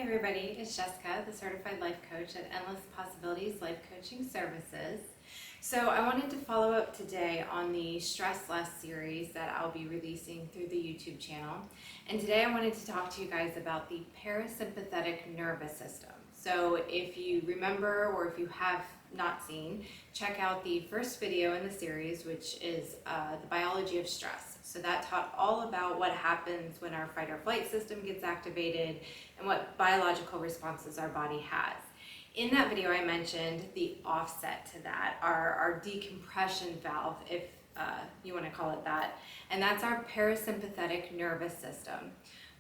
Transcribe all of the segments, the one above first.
Hey everybody, it's Jessica, the Certified Life Coach at Endless Possibilities Life Coaching Services. So I wanted to follow up today on the Stress Less series that I'll be releasing through the YouTube channel. And today I wanted to talk to you guys about the parasympathetic nervous system. So if you remember, or if you have not seen, check out the first video in the series, which is the biology of stress. So that taught all about what happens when our fight or flight system gets activated and what biological responses our body has. In that video, I mentioned the offset to that, our decompression valve, if you want to call it that, and that's our parasympathetic nervous system.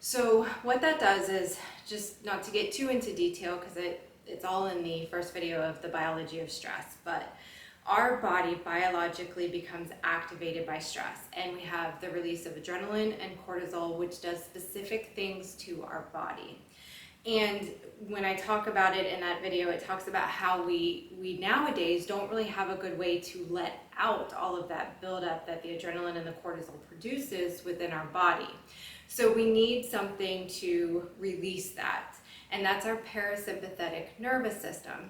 So what that does is, just not to get too into detail because it's all in the first video of the biology of stress, but our body biologically becomes activated by stress, and we have the release of adrenaline and cortisol, which does specific things to our body. And when I talk about it in that video, it talks about how we nowadays don't really have a good way to let out all of that buildup that the adrenaline and the cortisol produces within our body. So we need something to release that, and that's our parasympathetic nervous system.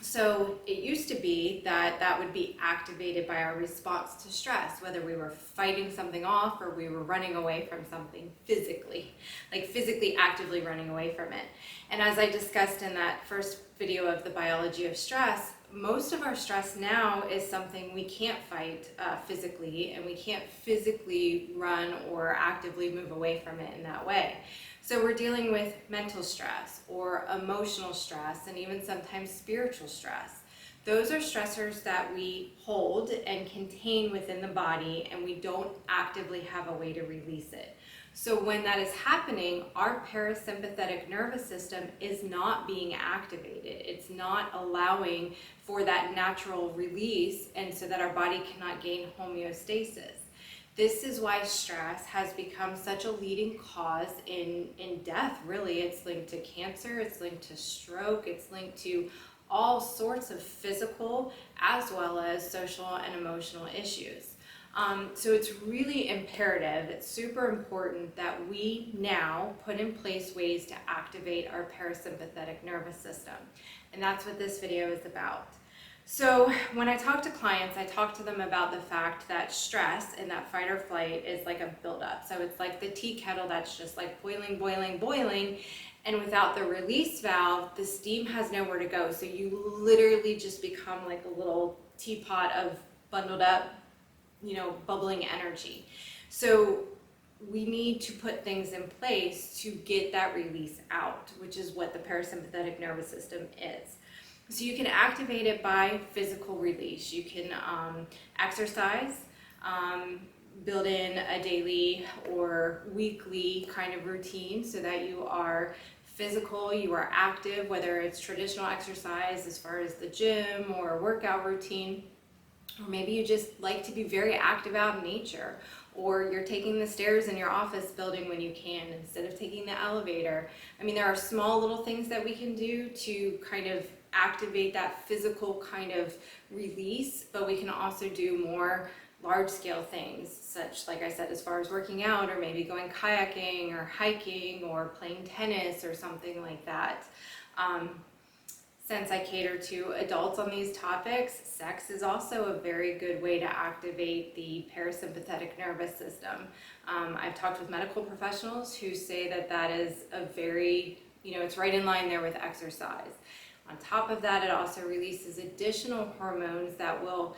So it used to be that would be activated by our response to stress, whether we were fighting something off or we were running away from something physically, like physically actively running away from it. And as I discussed in that first video of the biology of stress, most of our stress now is something we can't fight physically, and we can't physically run or actively move away from it in that way. So we're dealing with mental stress or emotional stress, and even sometimes spiritual stress. Those are stressors that we hold and contain within the body, and we don't actively have a way to release it. So when that is happening, our parasympathetic nervous system is not being activated. It's not allowing for that natural release, and so that our body cannot gain homeostasis. This is why stress has become such a leading cause in death, really. It's linked to cancer, it's linked to stroke, it's linked to all sorts of physical as well as social and emotional issues. So it's really imperative, it's super important that we now put in place ways to activate our parasympathetic nervous system. And that's what this video is about. So when I talk to clients, I talk to them about the fact that stress and that fight or flight is like a buildup. So it's like the tea kettle that's just like boiling, boiling, boiling. And without the release valve, the steam has nowhere to go. So you literally just become like a little teapot of bundled up, bubbling energy. So we need to put things in place to get that release out, which is what the parasympathetic nervous system is. So you can activate it by physical release. You can exercise, build in a daily or weekly kind of routine so that you are physical, you are active, whether it's traditional exercise as far as the gym or a workout routine, or maybe you just like to be very active out in nature, or you're taking the stairs in your office building when you can instead of taking the elevator. I mean, there are small little things that we can do to kind of activate that physical kind of release, but we can also do more large-scale things, such, like I said, as far as working out, or maybe going kayaking or hiking or playing tennis or something like that. Since I cater to adults on these topics, sex is also a very good way to activate the parasympathetic nervous system. I've talked with medical professionals who say that is a very, it's right in line there with exercise. On top of that, it also releases additional hormones that will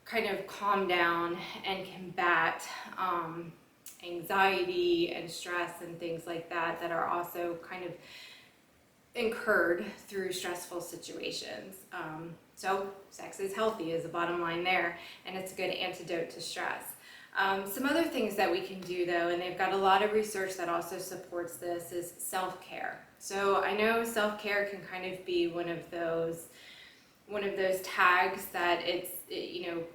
kind of calm down and combat anxiety and stress and things like that are also kind of incurred through stressful situations. So sex is healthy is the bottom line there, and it's a good antidote to stress. Some other things that we can do though, and they've got a lot of research that also supports this, is self-care. So I know self-care can kind of be one of those tags that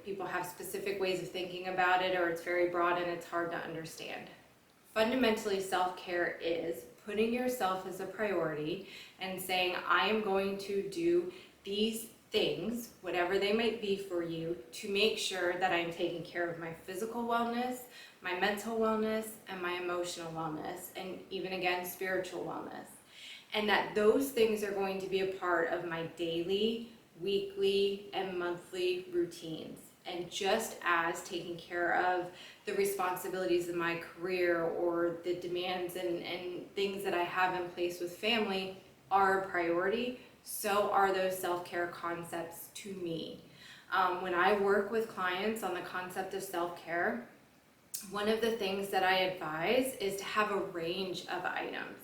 people have specific ways of thinking about it, or it's very broad and it's hard to understand. Fundamentally, self-care is putting yourself as a priority and saying, I am going to do these things, whatever they might be for you, to make sure that I'm taking care of my physical wellness, my mental wellness, and my emotional wellness, and even again, spiritual wellness. and that those things are going to be a part of my daily, weekly, and monthly routines. And just as taking care of the responsibilities of my career or the demands and things that I have in place with family are a priority, so are those self-care concepts to me. When I work with clients on the concept of self-care, one of the things that I advise is to have a range of items.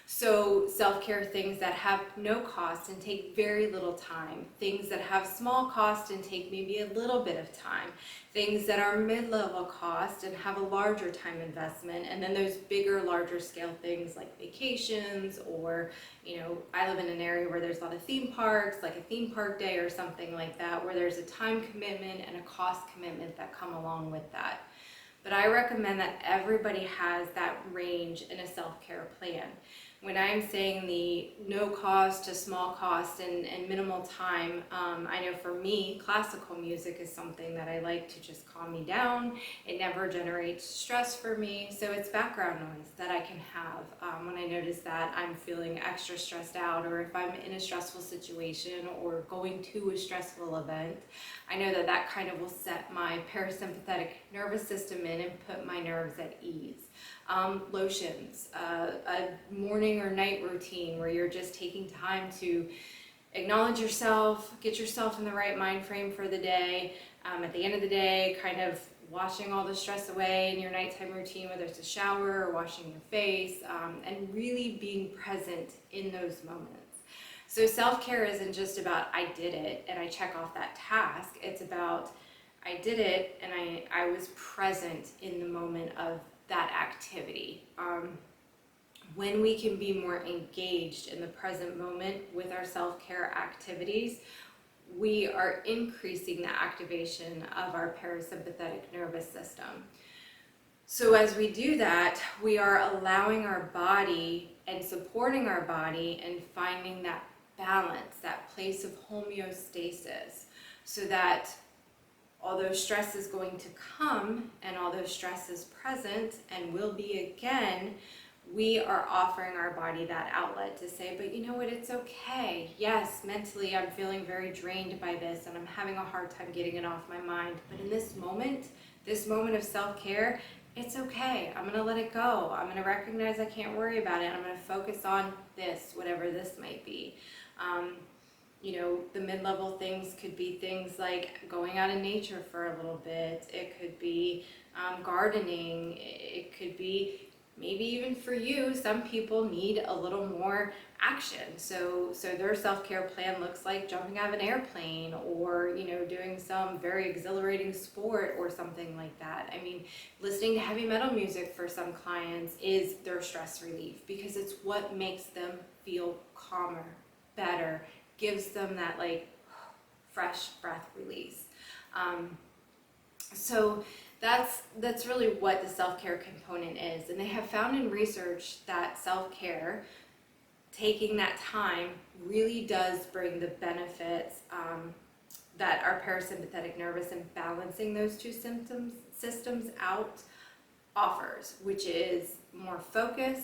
So self-care things that have no cost and take very little time, things that have small cost and take maybe a little bit of time, things that are mid-level cost and have a larger time investment, and then those bigger, larger scale things like vacations, or, you know, I live in an area where there's a lot of theme parks, like a theme park day or something like that, where there's a time commitment and a cost commitment that come along with that. But I recommend that everybody has that range in a self-care plan. When I'm saying the no cost to small cost and minimal time, I know for me, classical music is something that I like to just calm me down. It never generates stress for me, so it's background noise that I can have when I notice that I'm feeling extra stressed out, or if I'm in a stressful situation or going to a stressful event. I know that that kind of will set my parasympathetic nervous system in and put my nerves at ease. Lotions, a morning or night routine where you're just taking time to acknowledge yourself, get yourself in the right mind frame for the day. At the end of the day, kind of washing all the stress away in your nighttime routine, whether it's a shower or washing your face, and really being present in those moments. So self-care isn't just about I did it and I check off that task. It's about I did it and I was present in the moment of that activity. When we can be more engaged in the present moment with our self-care activities, we are increasing the activation of our parasympathetic nervous system. So as we do that, we are allowing our body and supporting our body and finding that balance, that place of homeostasis, so that although stress is going to come and although stress is present and will be again, we are offering our body that outlet to say, but you know what, it's okay. Yes, mentally I'm feeling very drained by this and I'm having a hard time getting it off my mind. But in this moment of self-care, it's okay. I'm going to let it go. I'm going to recognize I can't worry about it. I'm going to focus on this, whatever this might be. You know, the mid-level things could be things like going out in nature for a little bit. It could be gardening. It could be maybe even for you, some people need a little more action. So their self-care plan looks like jumping out of an airplane, or, you know, doing some very exhilarating sport or something like that. I mean, listening to heavy metal music for some clients is their stress relief because it's what makes them feel calmer, better, gives them that like fresh breath release. So that's really what the self-care component is. And they have found in research that self-care, taking that time, really does bring the benefits that our parasympathetic nervous and balancing those two systems out offers, which is more focus,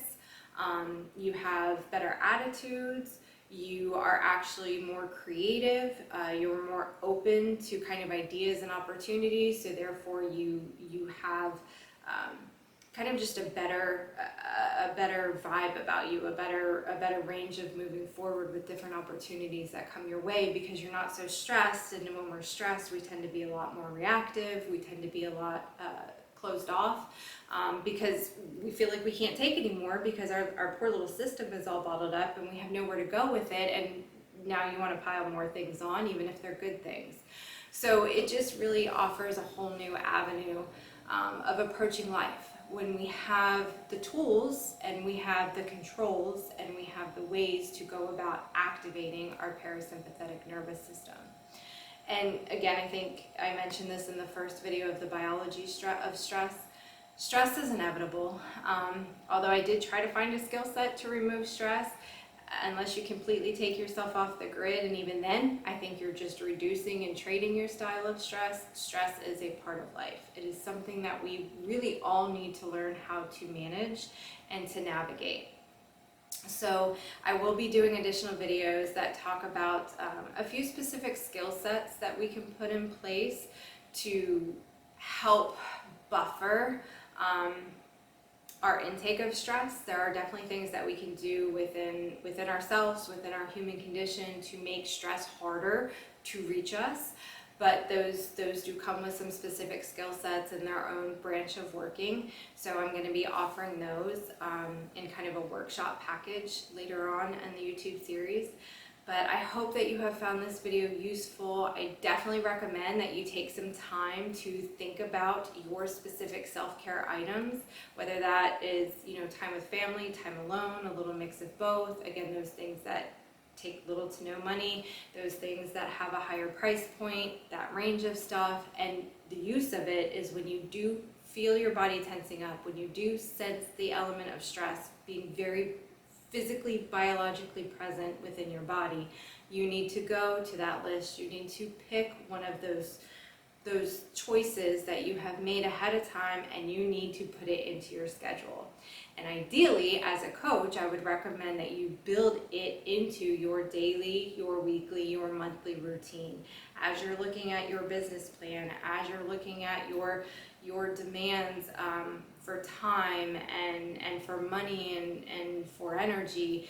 you have better attitudes, you are actually more creative, you're more open to kind of ideas and opportunities, so therefore you have kind of just a better vibe about you, a better range of moving forward with different opportunities that come your way because you're not so stressed. And when we're stressed, we tend to be a lot more reactive, we tend to be a lot closed off because we feel like we can't take anymore because our poor little system is all bottled up and we have nowhere to go with it, and now you want to pile more things on even if they're good things. So it just really offers a whole new avenue of approaching life when we have the tools and we have the controls and we have the ways to go about activating our parasympathetic nervous system. And again, I think I mentioned this in the first video of the biology of stress. Stress is inevitable. Although I did try to find a skill set to remove stress, unless you completely take yourself off the grid, and even then, I think you're just reducing and trading your style of stress. Stress is a part of life. It is something that we really all need to learn how to manage and to navigate. So I will be doing additional videos that talk about a few specific skill sets that we can put in place to help buffer our intake of stress. There are definitely things that we can do within ourselves, within our human condition, to make stress harder to reach us. But those do come with some specific skill sets in their own branch of working. So I'm going to be offering those in kind of a workshop package later on in the YouTube series. But I hope that you have found this video useful. I definitely recommend that you take some time to think about your specific self-care items, whether that is, time with family, time alone, a little mix of both. Again, those things that take little to no money, those things that have a higher price point, that range of stuff. And the use of it is when you do feel your body tensing up, when you do sense the element of stress being very physically, biologically present within your body, you need to go to that list. You need to pick one of those choices that you have made ahead of time, and you need to put it into your schedule. And ideally, as a coach, I would recommend that you build it into your daily, your weekly, your monthly routine. As you're looking at your business plan, as you're looking at your demands for time and for money and for energy,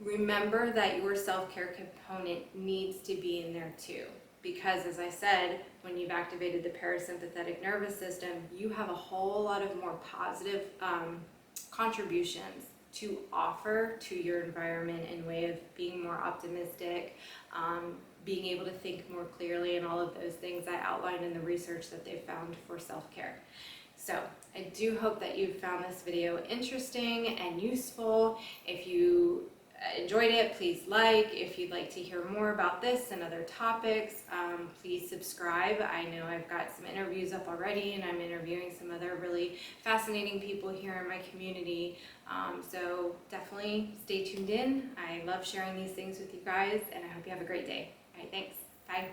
remember that your self-care component needs to be in there too. Because as I said, when you've activated the parasympathetic nervous system, you have a whole lot of more positive contributions to offer to your environment in way of being more optimistic, being able to think more clearly, and all of those things I outlined in the research that they found for self-care. So I do hope that you found this video interesting and useful. If you enjoyed it, please like. If you'd like to hear more about this and other topics, please subscribe. I know I've got some interviews up already, and I'm interviewing some other really fascinating people here in my community. So definitely stay tuned in. I love sharing these things with you guys, and I hope you have a great day. All right, thanks. Bye.